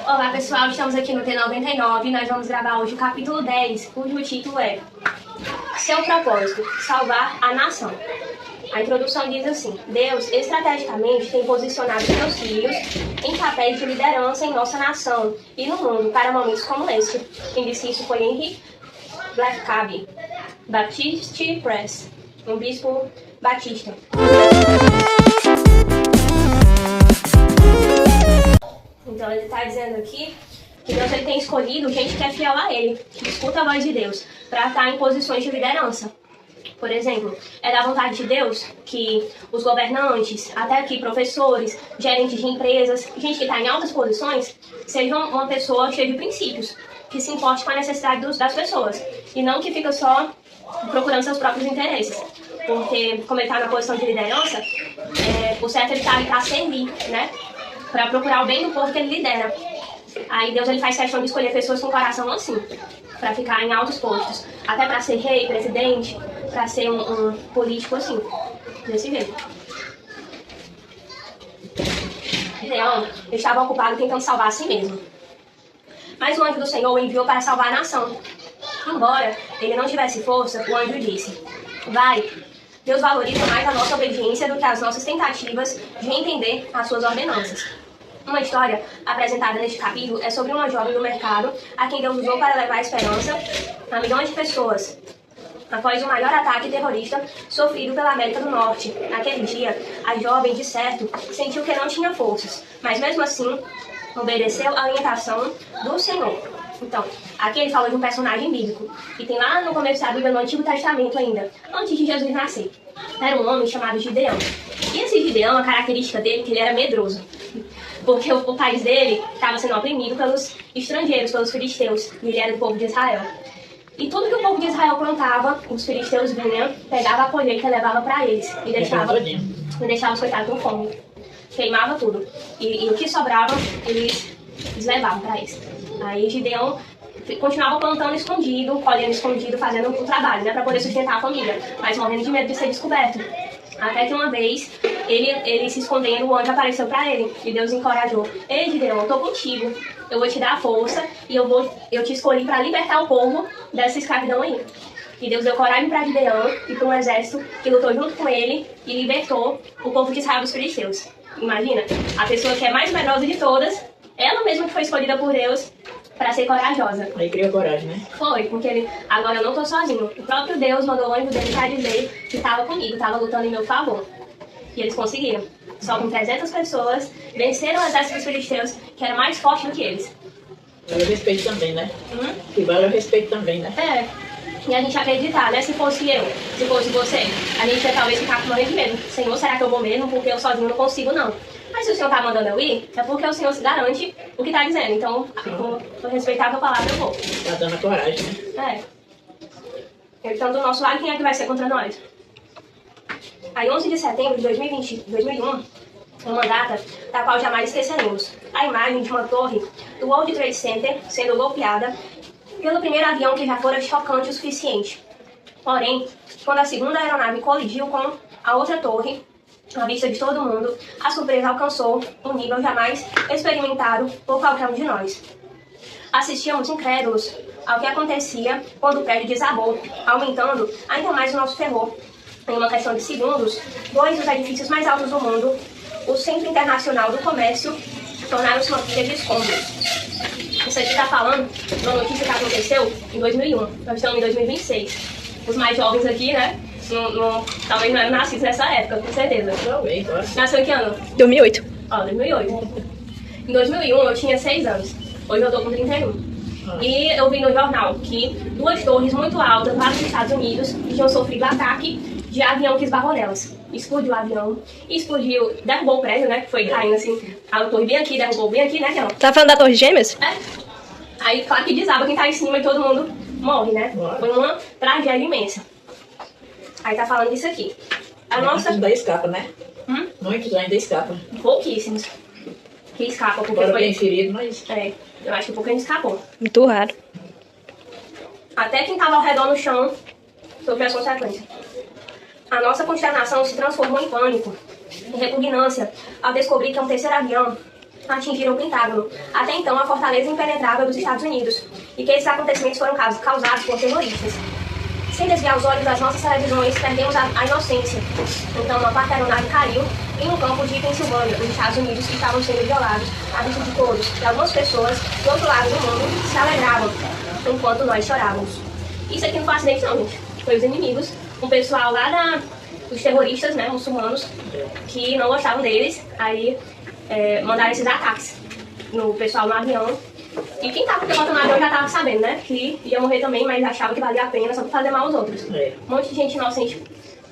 Olá pessoal, estamos aqui no T99 e nós vamos gravar hoje o capítulo 10, cujo título é Seu propósito, salvar a nação. A introdução diz assim: Deus estrategicamente tem posicionado seus filhos em papéis de liderança em nossa nação e no mundo para momentos como este. Quem disse isso foi Henry Blackaby, Baptist Press, um bispo batista. Então ele está dizendo aqui que Deus ele tem escolhido gente que é fiel a ele, que escuta a voz de Deus, para estar em posições de liderança. Por exemplo, é da vontade de Deus que os governantes, até aqui professores, gerentes de empresas, gente que está em altas posições, sejam uma pessoa cheia de princípios, que se importe com a necessidade das pessoas, e não que fica só procurando seus próprios interesses. Porque, como ele está na posição de liderança, o certo ele está ali para servir, né? Para procurar o bem do povo que ele lidera. Aí Deus ele faz questão de escolher pessoas com coração assim, para ficar em altos postos, até para ser rei, presidente, para ser um político assim, desse jeito. Leão estava ocupado tentando salvar a si mesmo. Mas o anjo do Senhor o enviou para salvar a nação. Embora ele não tivesse força, o anjo disse: vai. Deus valoriza mais a nossa obediência do que as nossas tentativas de entender as suas ordenanças. Uma história apresentada neste capítulo é sobre uma jovem do mercado a quem Deus usou para levar esperança a milhões de pessoas após o maior ataque terrorista sofrido pela América do Norte. Naquele dia, a jovem, de certo, sentiu que não tinha forças, mas mesmo assim, obedeceu à orientação do Senhor. Então, aqui ele fala de um personagem bíblico, que tem lá no começo da Bíblia, no Antigo Testamento ainda, antes de Jesus nascer. Era um homem chamado Gideão. E esse Gideão, a característica dele é que ele era medroso, porque o país dele estava sendo oprimido pelos estrangeiros, pelos filisteus, e ele era do povo de Israel. E tudo que o povo de Israel plantava, os filisteus vinham, pegavam a colheita e levavam para eles, e deixavam os coitados com fome. Queimava tudo. E o que sobrava, eles levavam para eles. Aí Gideão continuava plantando escondido, colhendo escondido, fazendo o trabalho, né, para poder sustentar a família, mas morrendo de medo de ser descoberto. Até que uma vez, ele se escondendo, o anjo apareceu para ele, e Deus encorajou: ei Gideão, eu tô contigo, eu vou te dar a força, e eu te escolhi para libertar o povo dessa escravidão aí. E Deus deu coragem para Gideão e para um exército que lutou junto com ele e libertou o povo de Israel dos filisteus. Imagina, a pessoa que é mais medrosa de todas, ela mesma que foi escolhida por Deus para ser corajosa. Aí criou coragem, né? Foi, porque ele, agora eu não tô sozinho. O próprio Deus mandou o anjo dele para dizer que estava comigo, estava lutando em meu favor. E eles conseguiram. Só com 300 pessoas, venceram o exército dos filisteus, que era mais forte do que eles. Vale o respeito também, né? Que vale o respeito também, né? E a gente acreditar, né? Se fosse eu, se fosse você, a gente ia talvez ficar com morrendo de medo. Senhor, será que eu vou mesmo? Porque eu sozinho não consigo, não. Mas se o Senhor tá mandando eu ir, é porque o Senhor se garante o que tá dizendo. Então, vou respeitar a tua palavra, eu vou. Tá dando a coragem, né? Então, do nosso lado, quem é que vai ser contra nós? Aí, 11 de setembro de 2001, uma data da qual jamais esqueceremos. A imagem de uma torre do World Trade Center sendo golpeada pelo primeiro avião que já fora chocante o suficiente. Porém, quando a segunda aeronave colidiu com a outra torre, à vista de todo mundo, a surpresa alcançou um nível jamais experimentado por qualquer um de nós. Assistíamos incrédulos ao que acontecia quando o prédio desabou, aumentando ainda mais o nosso terror. Em uma questão de segundos, dois dos edifícios mais altos do mundo, o Centro Internacional do Comércio, tornaram-se uma pilha de escombros. Isso aqui está falando de uma notícia que aconteceu em 2001. Nós estamos em 2026. Os mais jovens aqui, né? Talvez não eram nascidos nessa época, com certeza. Nasceu em que ano? 2008. 2008. Em 2001 eu tinha 6 anos. Hoje eu tô com 31. E eu vi no jornal que 2 torres muito altas lá nos Estados Unidos tinham sofrido ataque de avião que esbarrou nelas. Explodiu o avião, derrubou o prédio, né? Que foi caindo assim. A torre bem aqui, derrubou bem aqui, né, Tião? Tá falando da Torre Gêmeas? Aí, claro que desaba quem tá em cima e todo mundo morre, né? Foi uma tragédia imensa. Aí tá falando disso aqui. Muitos ainda escapa, né? Muitos ainda escapam. Pouquíssimos que escapam, porque Agora foi... bem ferido, mas... eu acho que pouco a gente escapou. Muito raro. Até quem tava ao redor no chão sofreu as consequências. A nossa consternação se transformou em pânico, em repugnância, ao descobrir que um terceiro avião atingiram o Pentágono, até então a fortaleza impenetrável dos Estados Unidos, e que esses acontecimentos foram causados por terroristas. Sem desviar os olhos das nossas televisões, perdemos a inocência. Então, uma quarta aeronave caiu em um campo de Pensilvânia, nos Estados Unidos, que estavam sendo violados à vista de todos. E algumas pessoas do outro lado do mundo se alegravam, enquanto nós chorávamos. Isso aqui não foi um acidente não, gente. Foi os inimigos, um pessoal lá dos terroristas, né, muçulmanos, que não gostavam deles, aí mandaram esses ataques no pessoal no avião. E quem tava pilotando o avião já tava sabendo, né, que ia morrer também, mas achava que valia a pena só pra fazer mal aos outros. Um monte de gente inocente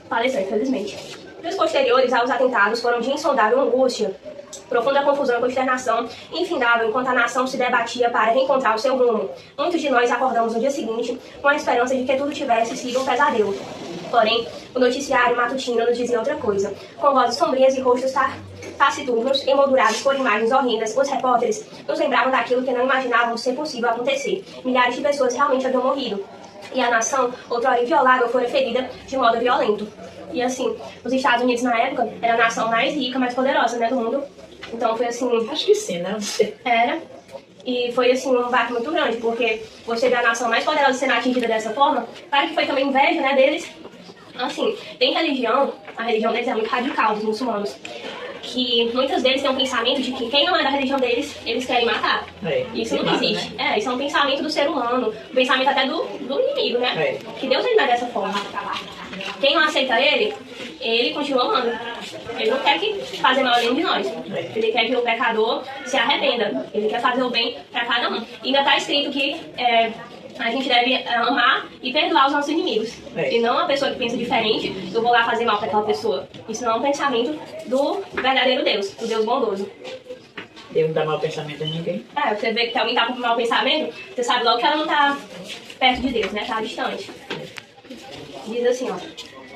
faleceu, infelizmente. Dias posteriores aos atentados foram de insondável angústia, profunda confusão e consternação, infindável enquanto a nação se debatia para reencontrar o seu rumo. Muitos de nós acordamos no dia seguinte com a esperança de que tudo tivesse sido um pesadelo. Porém, o noticiário matutino nos dizia outra coisa. Com vozes sombrias e rostos taciturnos, emoldurados por imagens horrendas, os repórteres nos lembravam daquilo que não imaginávamos ser possível acontecer. Milhares de pessoas realmente haviam morrido. E a nação, outrora inviolável, fora ferida de modo violento. E assim, os Estados Unidos na época era a nação mais rica, mais poderosa, né, do mundo. Então foi assim... Acho que sim, né? Era. E foi assim um baque muito grande, porque você vê a nação mais poderosa sendo atingida dessa forma, claro que foi também inveja, né, deles. Assim, tem religião, a religião deles é muito radical, dos muçulmanos, que muitos deles têm um pensamento de que quem não é da religião deles, eles querem matar. Isso não existe. Né? Isso é um pensamento do ser humano, um pensamento até do inimigo, né? Que Deus ele não é dessa forma. Quem não aceita ele continua amando. Ele não quer fazer mal a nenhum de nós. Ele quer que o pecador se arrependa. Ele quer fazer o bem para cada um. E ainda está escrito que a gente deve amar e perdoar os nossos inimigos. E não a pessoa que pensa diferente, eu vou lá fazer mal para aquela pessoa. Isso não é um pensamento do verdadeiro Deus, do Deus bondoso. Deus não dá mau pensamento a ninguém. Você vê que alguém tá com mau pensamento, você sabe logo que ela não tá perto de Deus, né? Tá distante. Diz assim, ó.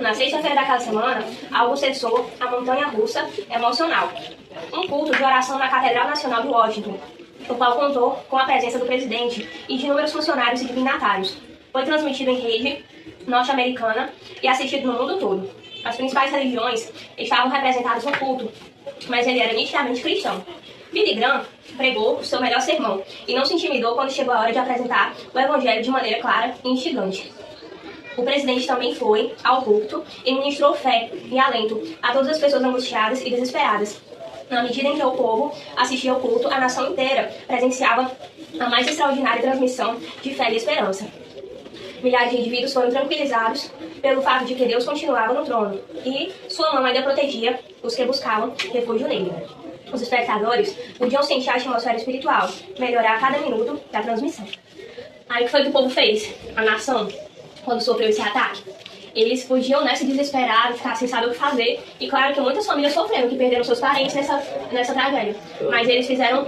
Na sexta-feira daquela semana, algo cessou a montanha-russa emocional. Um culto de oração na Catedral Nacional de Washington, o qual contou com a presença do presidente e de inúmeros funcionários e dignatários. Foi transmitido em rede norte-americana e assistido no mundo todo. As principais religiões estavam representadas no culto, mas ele era nitidamente cristão. Billy Graham pregou o seu melhor sermão e não se intimidou quando chegou a hora de apresentar o evangelho de maneira clara e instigante. O presidente também foi ao culto e ministrou fé e alento a todas as pessoas angustiadas e desesperadas. Na medida em que o povo assistia ao culto, a nação inteira presenciava a mais extraordinária transmissão de fé e esperança. Milhares de indivíduos foram tranquilizados pelo fato de que Deus continuava no trono e sua mão ainda protegia os que buscavam refúgio nele. Os espectadores podiam sentir a atmosfera espiritual melhorar a cada minuto da transmissão. Aí o que foi que o povo fez? A nação, quando sofreu esse ataque? Eles podiam, né, se desesperar, ficar sem saber o que fazer. E claro que muitas famílias sofreram, que perderam seus parentes nessa tragédia. Mas eles fizeram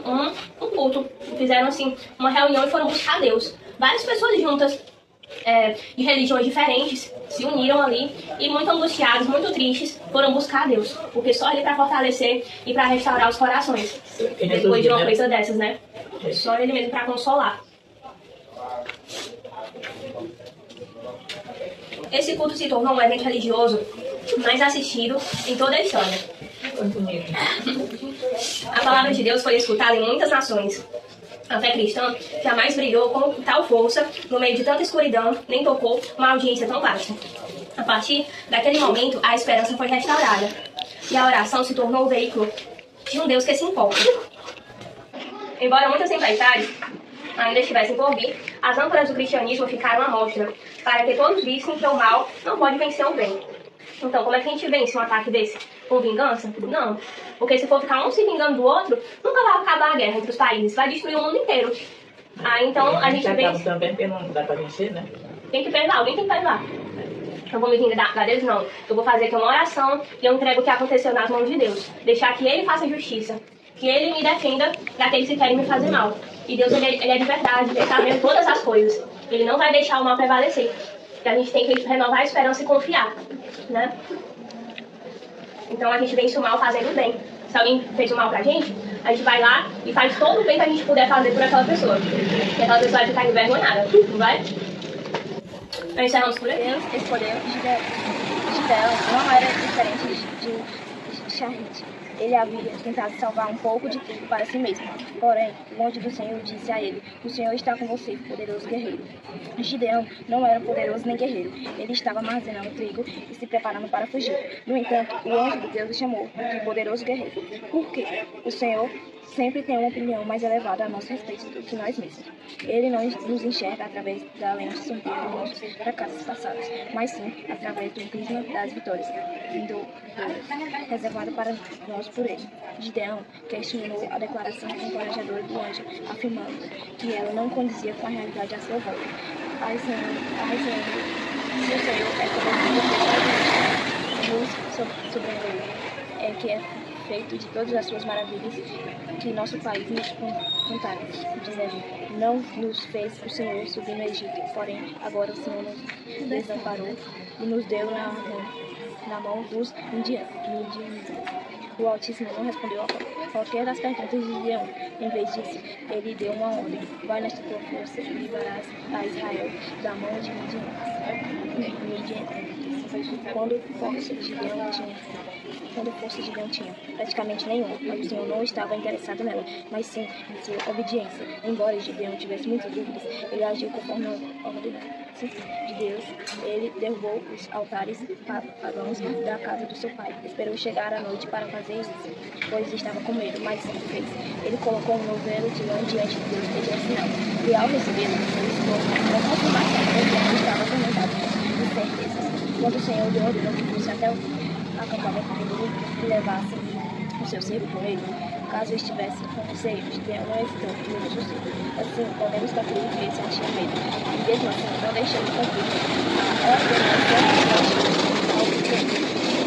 um culto, fizeram assim uma reunião e foram buscar Deus. Várias pessoas juntas, de religiões diferentes, se uniram ali e muito angustiados, muito tristes, foram buscar Deus. Porque só Ele para fortalecer e para restaurar os corações. Depois de uma coisa dessas, né? Só Ele mesmo para consolar. Esse culto se tornou um evento religioso mais assistido em toda a história. A palavra de Deus foi escutada em muitas nações. A fé cristã jamais brilhou com tal força no meio de tanta escuridão, nem tocou uma audiência tão vasta. A partir daquele momento, a esperança foi restaurada. E a oração se tornou o veículo de um Deus que se empolga. Embora muitas tempestades ainda estivessem por vir, as âncoras do cristianismo ficaram à mostra, para que todos vissem que o mal não pode vencer o bem. Então, como é que a gente vence um ataque desse? Com vingança? Não. Porque se for ficar um se vingando do outro, nunca vai acabar a guerra entre os países, vai destruir o mundo inteiro. Então a gente vence... também porque não dá pra vencer, né? Tem que perdoar, alguém tem que perdoar. Eu vou me vingar da Deus, não. Eu vou fazer aqui uma oração e eu entrego o que aconteceu nas mãos de Deus. Deixar que Ele faça justiça. Que Ele me defenda daqueles que querem me fazer mal. E Deus, ele é de verdade, Ele está vendo todas as coisas. Ele não vai deixar o mal prevalecer. E a gente tem que renovar a esperança e confiar, né? Então a gente vence o mal fazendo o bem. Se alguém fez o mal pra gente, a gente vai lá e faz todo o bem que a gente puder fazer por aquela pessoa. E aquela pessoa vai ficar envergonhada, não vai? Nós encerramos por aí. Deus escolheu Gideão de uma maneira diferente de Charite. Ele havia tentado salvar um pouco de trigo para si mesmo. Porém, o anjo do Senhor disse a ele: o Senhor está com você, poderoso guerreiro. Gideão não era poderoso nem guerreiro. Ele estava armazenando trigo e se preparando para fugir. No entanto, o anjo de Deus o chamou de poderoso guerreiro. Por quê? O Senhor sempre tem uma opinião mais elevada a nosso respeito do que nós mesmos. Ele não nos enxerga através da lente sombria dos nossos fracassos passados, mas sim através do prisma das vitórias, reservado para nós por ele. Gideão questionou a declaração encorajadora do anjo, afirmando que ela não condizia com a realidade à sua volta. Ai, Senhor, se o Senhor é poderoso, nos sobreveio, que é feito de todas as suas maravilhas que nosso país nos contaram, dizendo: não nos fez o Senhor subir no Egito, porém agora o Senhor nos desamparou e nos deu na mão dos midianitas. O Altíssimo não respondeu a qualquer das perguntas de Gideão. Em vez disso, ele deu uma ordem: vai nesta tua força e livrarás a Israel da mão de midianitas. Quando força Gideão tinha praticamente nenhuma, o Senhor não estava interessado nela, mas sim em sua obediência. Embora Gideão tivesse muitas dúvidas, ele agiu conforme a ordenança de Deus. Ele derrubou os altares pagãos da casa do seu pai. Esperou chegar à noite para fazer isso, pois estava com medo, mas sim fez. Ele colocou um novelo de lã diante de Deus e disse sinal. E ao recebê-lo, ele ficou com confirmação que ele estava atormentado de certeza. Quando o Senhor lhe ordenou que fosse até o acampamento dele e levasse o seu cerco com ele, caso estivesse com receio, Gideão não hesitou em ir ao cerco. Assim, podemos concluir que ele sentia medo, e mesmo assim não deixou de cumprir a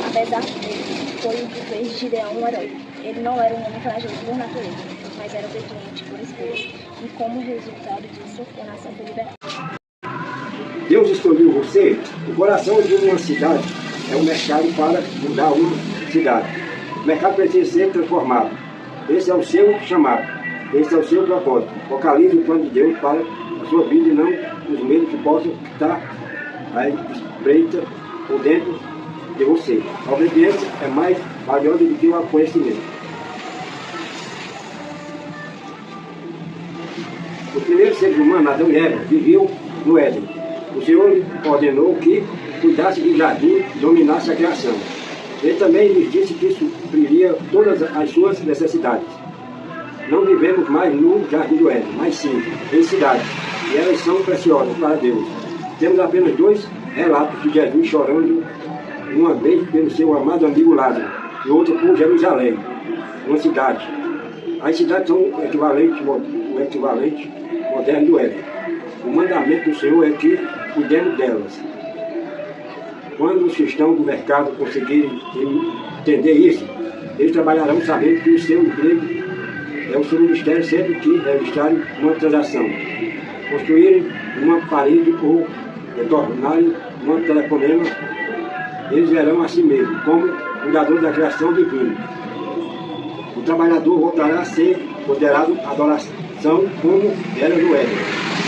apesar dele, foi o que fez Gideão um herói. Ele não era um homem corajoso por natureza, mas era obediente por escolha, e como resultado disso, a nação foi libertada. Deus escolheu você. O coração de uma cidade é um mercado para mudar uma cidade. O mercado precisa ser transformado. Esse é o seu chamado. Esse é o seu propósito. Focalize o plano de Deus para a sua vida e não os meios que possam estar à espreita por dentro de você. A obediência é mais valiosa do que o conhecimento. Os primeiros seres humanos, Adão e Eva, viviam no Éden. O Senhor lhe ordenou que cuidasse do jardim e dominasse a criação. Ele também lhes disse que supriria todas as suas necessidades. Não vivemos mais no jardim do Éden, mas sim em cidades, e elas são preciosas para Deus. Temos apenas 2 relatos de Jesus chorando, uma vez pelo seu amado amigo Lázaro, e outra por Jerusalém, uma cidade. As cidades são o equivalente moderno do Éden. O mandamento do Senhor é que cuidemos delas. Quando os cristãos do mercado conseguirem entender isso, eles trabalharão sabendo que o seu emprego é o seu ministério sempre que registrarem uma transação, construírem uma parede ou retornarem um telefonema, eles verão a si mesmos como cuidador da criação divina. O trabalhador voltará a ser considerado adoração como era no Éden.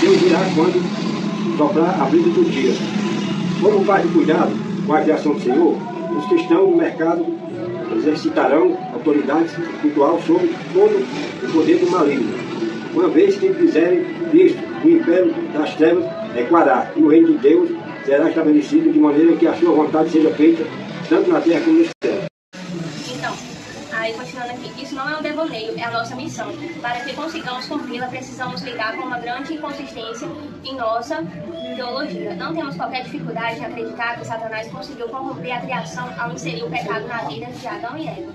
Deus virá quando soprar a brisa do dia. Como faz de cuidado com a criação do Senhor, os cristãos do mercado exercitarão autoridade espiritual sobre todo o poder do maligno, uma vez que fizerem isto, o império das trevas recuará, e o reino de Deus será estabelecido de maneira que a sua vontade seja feita, tanto na terra como no céu. Então, aí continuando aqui, isso não é um devaneio, é a nossa missão. Para que consigamos cumpri-la, precisamos lidar com uma grande inconsistência em nossa ideologia. Não temos qualquer dificuldade em acreditar que Satanás conseguiu corromper a criação ao inserir o pecado na vida de Adão e Eva.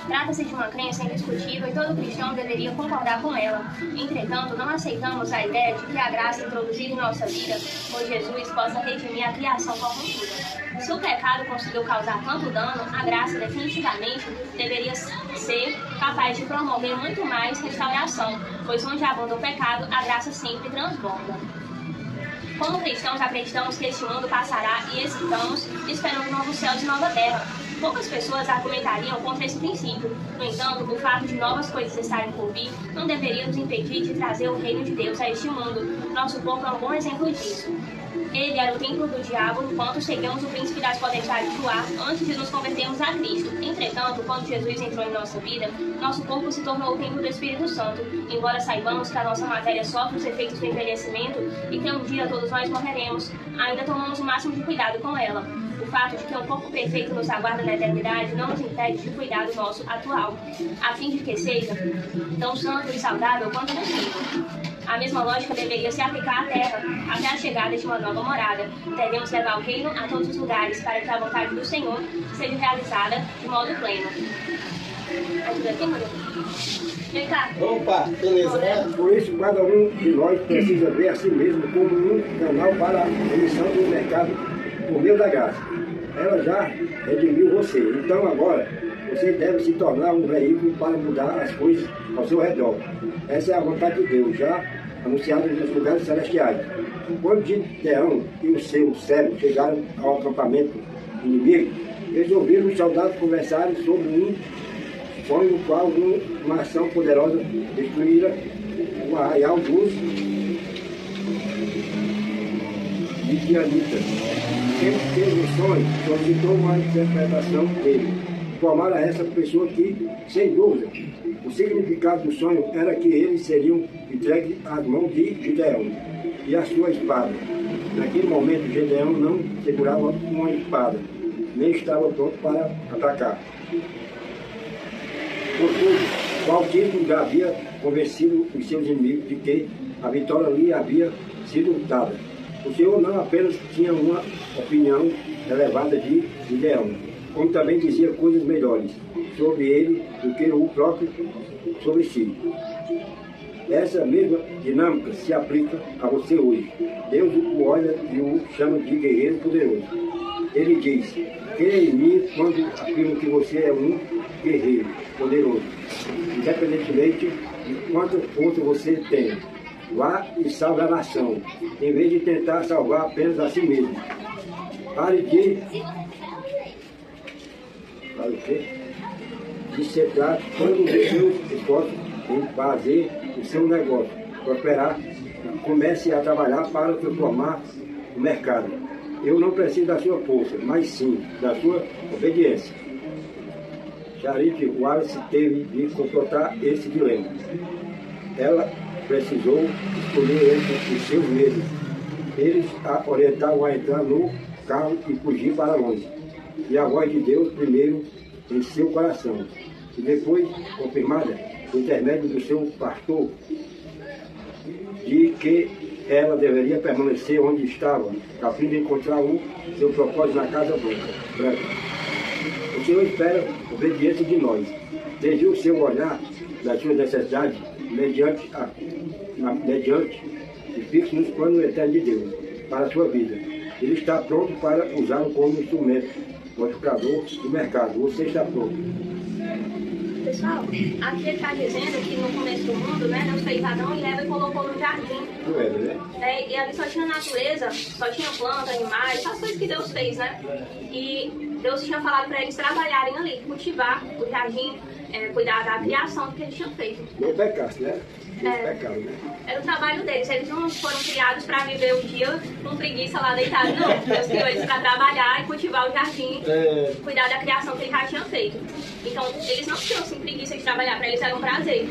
Trata-se de uma crença indiscutível e todo cristão deveria concordar com ela. Entretanto, não aceitamos a ideia de que a graça introduzida em nossa vida por Jesus possa redimir a criação corrompida. Se o pecado conseguiu causar tanto dano, a graça definitivamente deveria ser capaz de promover muito mais restauração, pois onde abunda o pecado, a graça sempre transborda. Como cristãos, acreditamos que este mundo passará e hesitamos esperando novos céus e nova terra. Poucas pessoas argumentariam contra esse princípio. No entanto, o fato de novas coisas estarem por vir não deveria nos impedir de trazer o reino de Deus a este mundo. Nosso povo é um bom exemplo disso. Ele era o templo do diabo, enquanto seguíamos o príncipe das potestades do ar, antes de nos convertermos a Cristo. Entretanto, quando Jesus entrou em nossa vida, nosso corpo se tornou o templo do Espírito Santo. Embora saibamos que a nossa matéria sofre os efeitos do envelhecimento e que um dia todos nós morreremos, ainda tomamos o máximo de cuidado com ela. O fato de que um corpo perfeito nos aguarda na eternidade não nos impede de cuidar do nosso atual, a fim de que seja tão santo e saudável quanto possível. A mesma lógica deveria se aplicar à Terra, até a chegada de uma nova morada. Devemos levar o reino a todos os lugares para que a vontade do Senhor seja realizada de modo pleno. Ajuda aqui, Maria? Vem cá. Opa, beleza, né? Por isso, cada um de nós precisa ver a si mesmo como um canal para a emissão do mercado por meio da graça. Ela já redimiu você. Então, agora, você deve se tornar um veículo para mudar as coisas ao seu redor. Essa é a vontade de Deus, já anunciada nos lugares celestiais. Quando Gideão e o seu servo chegaram ao acampamento inimigo, eles ouviram os soldados conversarem sobre um sonho no qual uma ação poderosa destruíra o arraial dos midianitas. Quem teve o sonho solicitou uma interpretação dele. Informaram a essa pessoa que, sem dúvida, o significado do sonho era que eles seriam entregues às mãos de Gideão e a sua espada. Naquele momento, Gideão não segurava uma espada, nem estava pronto para atacar. Contudo, o Altíssimo já havia convencido os seus inimigos de que a vitória lhe havia sido dada. O Senhor não apenas tinha uma opinião elevada de Gideão, como também dizia coisas melhores sobre ele do que o próprio sobre si. Essa mesma dinâmica se aplica a você hoje. Deus o olha e o chama de guerreiro poderoso. Ele diz: creia em mim quando afirmo que você é um guerreiro poderoso, independentemente de quanta força você tem. Vá e salve a nação, em vez de tentar salvar apenas a si mesmo. Pare de centrar todos os seus esforços em fazer o seu negócio prosperar. Comece a trabalhar para transformar o mercado. Eu não preciso da sua força, mas sim da sua obediência. Charity Wallace teve de confrontar esse dilema. Ela precisou escolher entre os seus medos. Eles a orientavam a entrar no carro e fugir para longe. E a voz de Deus primeiro em seu coração. E depois, confirmada, por intermédio do seu pastor, de que ela deveria permanecer onde estava, a fim de encontrar o seu propósito na Casa Branca. O Senhor espera obediência de nós. Desde o seu olhar das suas necessidades, mediante e fixe nos planos eternos de Deus para a sua vida. Ele está pronto para usá-lo como instrumento modificador do mercado. Você está pronto. Pessoal, aqui ele está dizendo que no começo do mundo, né, Deus fez Adão e Eva e colocou no jardim. E ali só tinha natureza, só tinha planta, animais, as coisas que Deus fez, né? E Deus tinha falado para eles trabalharem ali, cultivar o jardim, cuidar da criação que eles tinham feito. Não pecasse, né? Pecado, né? Era o trabalho deles. Eles não foram criados para viver o dia com preguiça lá deitado, não. Deus criou eles para trabalhar e cultivar o jardim, cuidar da criação que ele já tinha feito. Então, eles não tinham assim, preguiça de trabalhar, para eles era um prazer.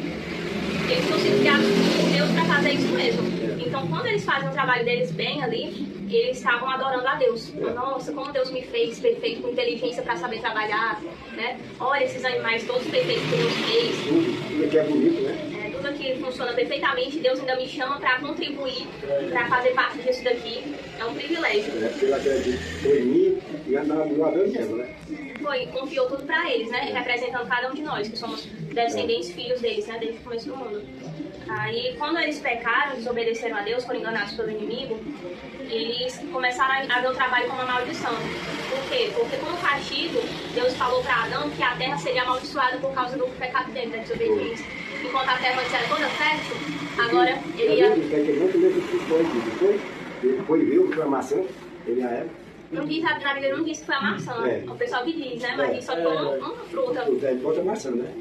Eles tinham sido criados por Deus para fazer isso mesmo. Então, quando eles fazem o trabalho deles bem ali, eles estavam adorando a Deus. Nossa, como Deus me fez perfeito, com inteligência para saber trabalhar, né? Olha esses animais todos perfeitos que Deus fez. Tudo que é bonito, né? Tudo aqui funciona perfeitamente. Deus ainda me chama para contribuir, para fazer parte disso daqui. É um privilégio. Porque ele acreditou em mim e no Adão e Eva, né? Foi, confiou tudo para eles, né? Representando cada um de nós, que somos descendentes, filhos deles, né? Desde o começo do mundo. Aí, quando eles pecaram, desobedeceram a Deus, foram enganados pelo inimigo, eles começaram a ver o trabalho como uma maldição. Por quê? Porque como castigo, Deus falou para Adão que a terra seria amaldiçoada por causa do pecado dele, da desobediência. Enquanto a terra antes era toda fértil, agora ele ia... Depois viu a maçã, ele a Eva. Não diz, na Bíblia não diz que foi a maçã, o pessoal que diz, né? Mas diz só que foi uma fruta. Outra maçã, né?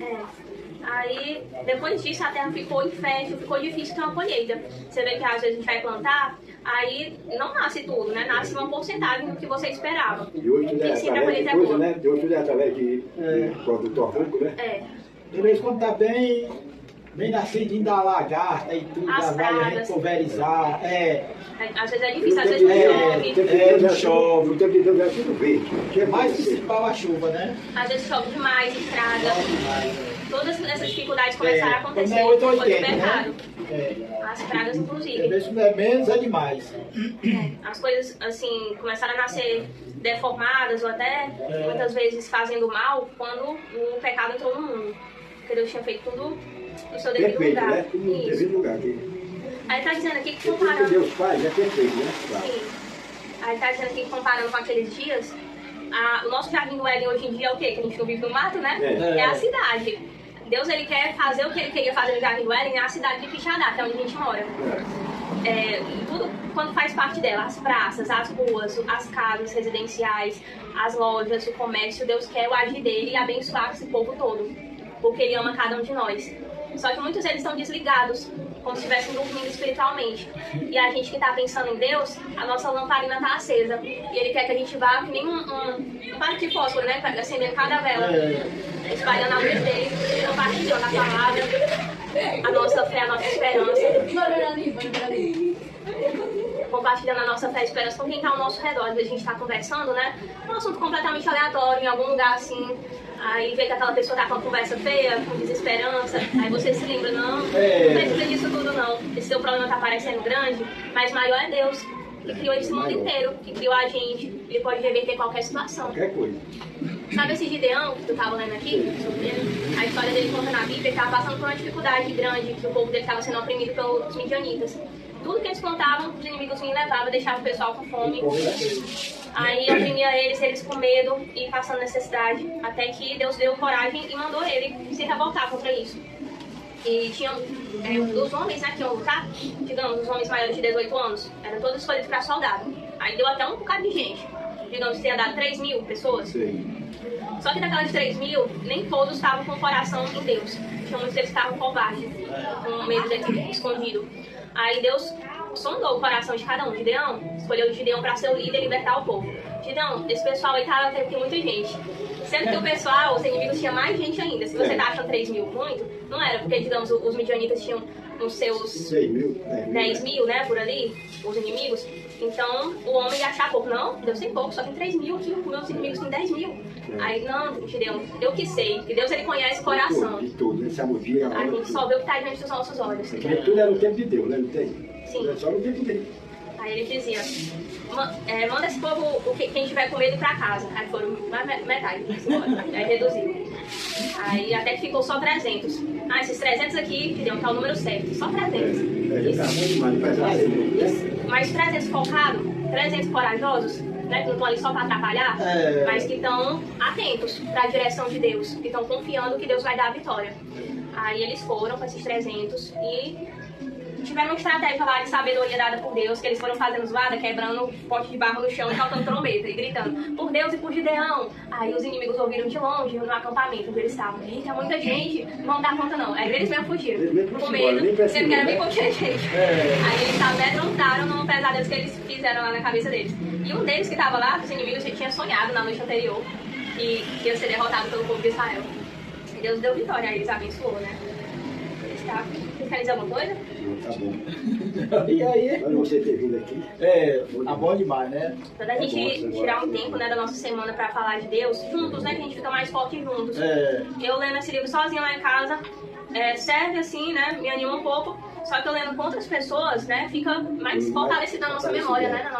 Aí, depois disso, a terra ficou infértil, ficou difícil ter uma colheita. Você vê que às vezes a gente vai plantar, aí não nasce tudo, né? Nasce uma porcentagem do que você esperava. E hoje tudo é Nem sempre a através colheita de é coisa, boa. né? De hoje tudo é através de produto orgânico, né? É. Beleza, quando tá bem nascidinho da lagarta e tudo, As vai a gente pragas. pulverizar. Às vezes é difícil, às vezes não chove. não chove. O tempo de Deus é tudo verde. Mais principal a chuva, né? Às vezes chove demais, estraga. Todas essas dificuldades começaram a acontecer. Não é Foi do 880, pecado. né? As pragas, inclusive. Ver se não é menos, é demais. As coisas, assim, começaram a nascer deformadas ou até muitas vezes fazendo mal quando o pecado entrou no mundo. Porque Deus tinha feito tudo no seu devido Perfeito, lugar. né? Tudo no Isso. devido lugar aqui. Aí tá dizendo aqui que Tudo que comparando. Deus faz é perfeito, né? Claro. Sim. Aí tá dizendo aqui que comparando com aqueles dias, o nosso jardim do Éden hoje em dia é o quê? Que a gente não vive no mato, né? É. É a cidade. Deus, ele quer fazer o que ele queria fazer no jardim do Éden na cidade de Quixadá, que é onde a gente mora. Tudo quando faz parte dela, as praças, as ruas, as casas residenciais, as lojas, o comércio, Deus quer o agir dele e abençoar esse povo todo, porque ele ama cada um de nós. Só que muitos deles estão desligados, como se estivessem dormindo espiritualmente. E a gente que está pensando em Deus, a nossa lamparina está acesa. E ele quer que a gente vá que nem um palito de fósforo, né? Acendendo cada vela, espalhando a luz dele, compartilhando a palavra, a nossa fé, a nossa esperança. Compartilhando a nossa fé e esperança com quem está ao nosso redor. Às vezes a gente está conversando, né? Um assunto completamente aleatório, em algum lugar assim. Aí vê que aquela pessoa tá com uma conversa feia, com desesperança. Aí você se lembra, não precisa disso tudo não. Esse seu problema tá parecendo grande, mas maior é Deus, que criou esse mundo inteiro, que criou a gente. Ele pode reverter qualquer situação. Qualquer coisa. Sabe esse Gideão que tu tava lendo aqui, sobre ele? A história dele conta na Bíblia, ele tava passando por uma dificuldade grande, que o povo dele estava sendo oprimido pelos midianitas. Tudo que eles plantavam, os inimigos vinham e levavam, deixavam o pessoal com fome. Aí oprimia eles com medo e passando necessidade. Até que Deus deu coragem e mandou ele se revoltar contra isso. E tinham os homens, né, que iam lutar, digamos, os homens maiores de 18 anos, eram todos escolhidos para soldado. Aí deu até um bocado de gente. Digamos, tinha dado 3 mil pessoas. Sim. Só que daquelas 3 mil, nem todos estavam com o coração em Deus. Tinha muitos deles que estavam covardes, com medo de escondido. Aí Deus sondou o coração de cada um. Gideão escolheu Gideão para ser o líder e libertar o povo. Gideão, esse pessoal aí tem muita gente. Sendo que o pessoal, os inimigos, tinha mais gente ainda. Se você tá achando 3 mil muito, não era, porque, digamos, os midianitas tinham nos seus 6 mil, 10 mil, né, por ali, os inimigos. Então, o homem ia achar pouco. Não, Deus tem pouco, só tem 3 mil aqui, os meus inimigos têm 10 mil. Aí, não, Gideão, eu que sei, que Deus, ele conhece o coração. De tudo, né? Sabe o dia, A gente só vê o que tá diante dos nossos olhos. Porque tudo era no tempo de Deus, né? Não tem? Sim. É só no tempo dele. Aí ele dizia, manda esse povo, quem tiver com medo, ir pra casa. Aí foram metade, aí reduziu. Aí até que ficou só 300. Ah, esses 300 aqui, Gideão, tá o número certo, só 300. Já tá bom demais, faz assim, né? Mas 300 focados, 300 corajosos, né, que não estão ali só para atrapalhar, mas que estão atentos para a direção de Deus, que estão confiando que Deus vai dar a vitória. Aí eles foram com esses 300 e tiveram uma estratégia lá de sabedoria dada por Deus, que eles foram fazendo zoada, quebrando pote de barro no chão e soltando trombeta e gritando, por Deus e por Gideão. Aí os inimigos ouviram de longe, no acampamento onde eles estavam. Eita, muita gente, não vão dar conta não. Aí eles mesmo fugiram, com medo, sendo que era bem pouquinha gente. Aí eles amedrontaram num pesadelo que eles fizeram lá na cabeça deles. E um deles que estava lá, os inimigos, tinha sonhado na noite anterior que ia ser derrotado pelo povo de Israel. E Deus deu vitória, aí eles abençoou, né? Eles estavam... Quer dizer alguma coisa? Tá bom. E aí? Olha você ter vindo aqui. Tá bom demais, né? Quando a gente tirar um tempo, né, da nossa semana pra falar de Deus, juntos, né, que a gente fica mais forte juntos. Eu lendo esse livro sozinha lá em casa, serve assim, né, me anima um pouco, só que eu lendo com outras pessoas, né, fica mais fortalecido na nossa memória, né,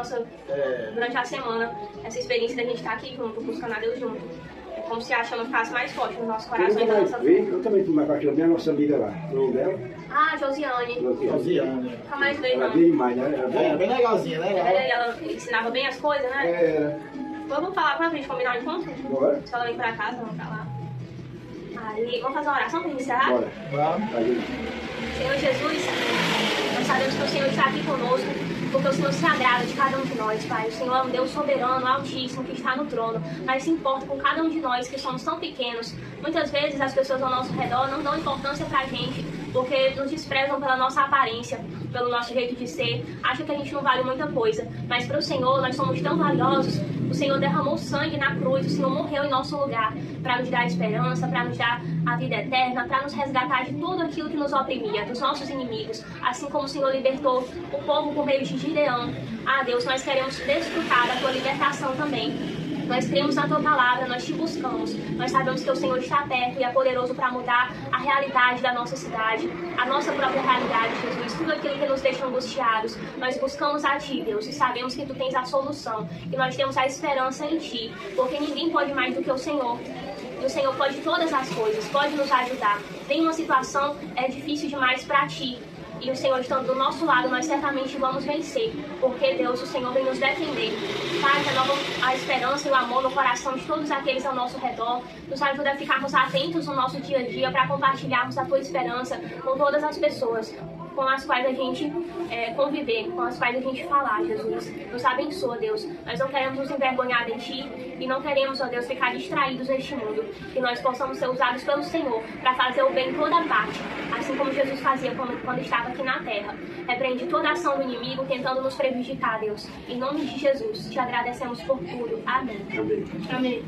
durante a semana, essa experiência da gente estar aqui junto, buscando a Deus junto. É como se a chama ficasse mais forte no nosso coração e na nossa vida. Eu também fui mais forte da minha nossa amiga lá. O nome dela? Ah, Josiane. Josiane. Nunca mais veio, Ela não. veio demais, né? Ela Bem legalzinha, né? Ela ensinava bem as coisas, né? Vamos falar com a gente, combinar um encontro? Bora. Se ela vem pra casa, vamos pra lá. Aí, vamos fazer uma oração pra gente encerrar? Bora. Vamos. Aí, Senhor Jesus, nós sabemos que o Senhor está aqui conosco. porque o Senhor se agrada de cada um de nós, Pai. O Senhor é um Deus soberano, altíssimo, que está no trono, mas se importa com cada um de nós que somos tão pequenos. Muitas vezes as pessoas ao nosso redor não dão importância pra gente, porque nos desprezam pela nossa aparência, pelo nosso jeito de ser, acham que a gente não vale muita coisa. Mas para o Senhor, nós somos tão valiosos. O Senhor derramou sangue na cruz, o Senhor morreu em nosso lugar para nos dar esperança, para nos dar a vida eterna, para nos resgatar de tudo aquilo que nos oprimia, dos nossos inimigos. Assim como o Senhor libertou o povo por meio de Gideão. Ah, Deus, nós queremos desfrutar da tua libertação também. Nós cremos na tua palavra, nós te buscamos. Nós sabemos que o Senhor está perto e é poderoso para mudar a realidade da nossa cidade, a nossa própria realidade, Jesus. Tudo aquilo que nos deixa angustiados, nós buscamos a ti, Deus, e sabemos que tu tens a solução, que nós temos a esperança em ti, porque ninguém pode mais do que o Senhor. E o Senhor pode todas as coisas, pode nos ajudar. Tem uma situação difícil demais para ti. E o Senhor estando do nosso lado, nós certamente vamos vencer. Porque, Deus, o Senhor vem nos defender. Pai, renova a esperança e o amor no coração de todos aqueles ao nosso redor. Nos ajuda a ficarmos atentos no nosso dia a dia para compartilharmos a tua esperança com todas as pessoas com as quais a gente conviver, com as quais a gente falar, Jesus. Nos abençoa, Deus. Nós não queremos nos envergonhar de Ti e não queremos, ó Deus, ficar distraídos neste mundo. Que nós possamos ser usados pelo Senhor para fazer o bem em toda parte, assim como Jesus fazia quando estava aqui na terra. Repreende toda a ação do inimigo tentando nos prejudicar, Deus. Em nome de Jesus, te agradecemos por tudo. Amém. Amém. Amém.